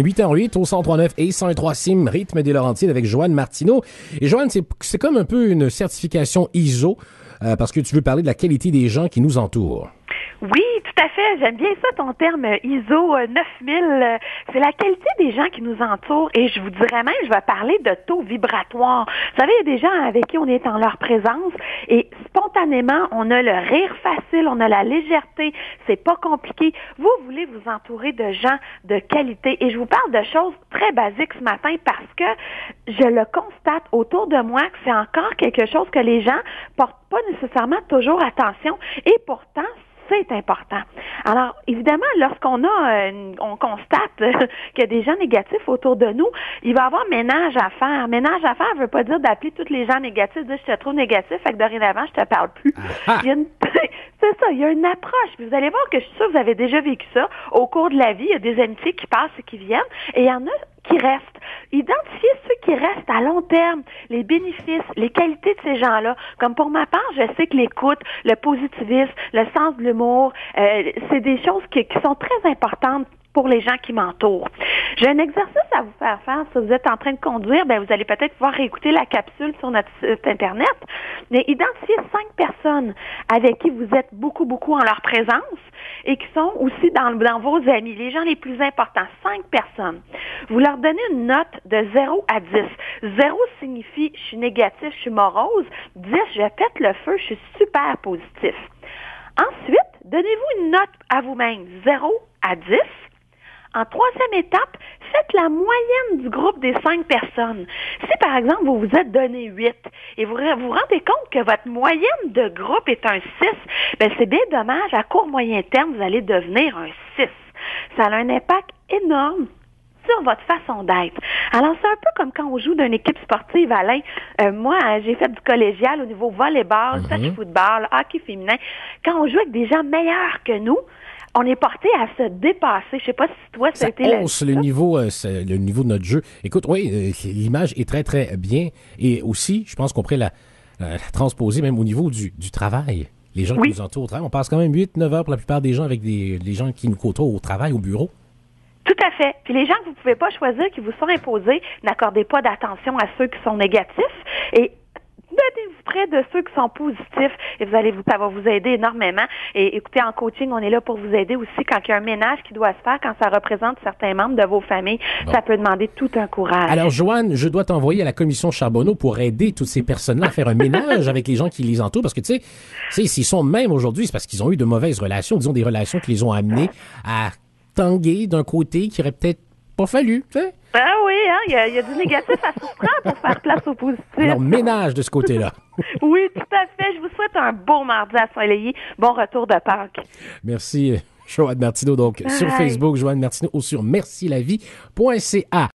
8h08 au 103.9 et 103 Sim, rythme des Laurentides avec Joanne Martineau. Et Joanne, c'est comme un peu une certification ISO parce que tu veux parler de la qualité des gens qui nous entourent. Oui, tout à fait. J'aime bien ça, ton terme ISO 9000. C'est la qualité des gens qui nous entourent. Et je vous dirais même, je vais parler de taux vibratoire. Vous savez, il y a des gens avec qui on est en leur présence et spontanément, on a le rire facile, on a la légèreté. C'est pas compliqué. Vous voulez vous entourer de gens de qualité. Et je vous parle de choses très basiques ce matin parce que je le constate autour de moi que c'est encore quelque chose que les gens portent pas nécessairement toujours attention. Et pourtant, c'est important. Alors, évidemment, lorsqu'on on constate qu'il y a des gens négatifs autour de nous, il va y avoir ménage à faire. Ménage à faire ne veut pas dire d'appeler tous les gens négatifs, de dire je te trouve négatif, fait que dorénavant, je te parle plus. C'est ça, il y a une approche. Puis vous allez voir que je suis sûre que vous avez déjà vécu ça. Au cours de la vie, il y a des amitiés qui passent et qui viennent, et il y en a qui restent. Identifiez ceux qui restent à long terme, les bénéfices, les qualités de ces gens-là. Comme pour ma part, je sais que l'écoute, le positivisme, le sens de l'humour, c'est des choses qui sont très importantes pour les gens qui m'entourent. J'ai un exercice à vous faire faire. Si vous êtes en train de conduire, vous allez peut-être pouvoir réécouter la capsule sur notre site Internet. Mais identifiez 5 personnes avec qui vous êtes beaucoup en leur présence et qui sont aussi dans vos amis, les gens les plus importants. 5 personnes. Vous leur donnez une note de 0 à 10. 0 signifie je suis négatif, je suis morose. 10, je pète le feu, je suis super positif. Ensuite, donnez-vous une note à vous-même, 0 à 10. En troisième étape, faites la moyenne du groupe des 5 personnes. Si, par exemple, vous vous êtes donné 8 et vous vous rendez compte que votre moyenne de groupe est un 6, c'est bien dommage. À court moyen terme, vous allez devenir un 6. Ça a un impact énorme sur votre façon d'être. Alors, c'est un peu comme quand on joue d'une équipe sportive, Alain. Moi, j'ai fait du collégial au niveau volleyball, touch football, hockey féminin. Quand on joue avec des gens meilleurs que nous, on est porté à se dépasser. Je sais pas si toi, ça a été le niveau de notre jeu. Écoute, oui, l'image est très, très bien. Et aussi, je pense qu'on pourrait la transposer même au niveau du travail. Les gens qui nous entourent au travail. On passe quand même 8-9 heures pour la plupart des gens avec des gens qui nous côtoient au travail, au bureau. Tout à fait. Puis les gens que vous ne pouvez pas choisir, qui vous sont imposés, n'accordez pas d'attention à ceux qui sont négatifs et mettez-vous près de ceux qui sont positifs et ça va vous aider énormément. Et écoutez, en coaching, on est là pour vous aider aussi quand il y a un ménage qui doit se faire, quand ça représente certains membres de vos familles. Bon. Ça peut demander tout un courage. Alors, Joanne, je dois t'envoyer à la commission Charbonneau pour aider toutes ces personnes-là à faire un ménage avec les gens qui les entourent parce que, tu sais, s'ils sont de même aujourd'hui, c'est parce qu'ils ont eu de mauvaises relations, disons des relations qui les ont amenés à tanguer d'un côté qui aurait peut-être pas fallu, tu sais. Ah oui, hein, il y a du négatif à soustraire pour faire place au positif. Alors, ménage de ce côté-là. Oui, tout à fait. Je vous souhaite un beau mardi ensoleillé. Bon retour de Pâques. Merci, Joanne Martineau. Donc, sur Facebook, Joanne Martineau ou sur mercilavie.ca.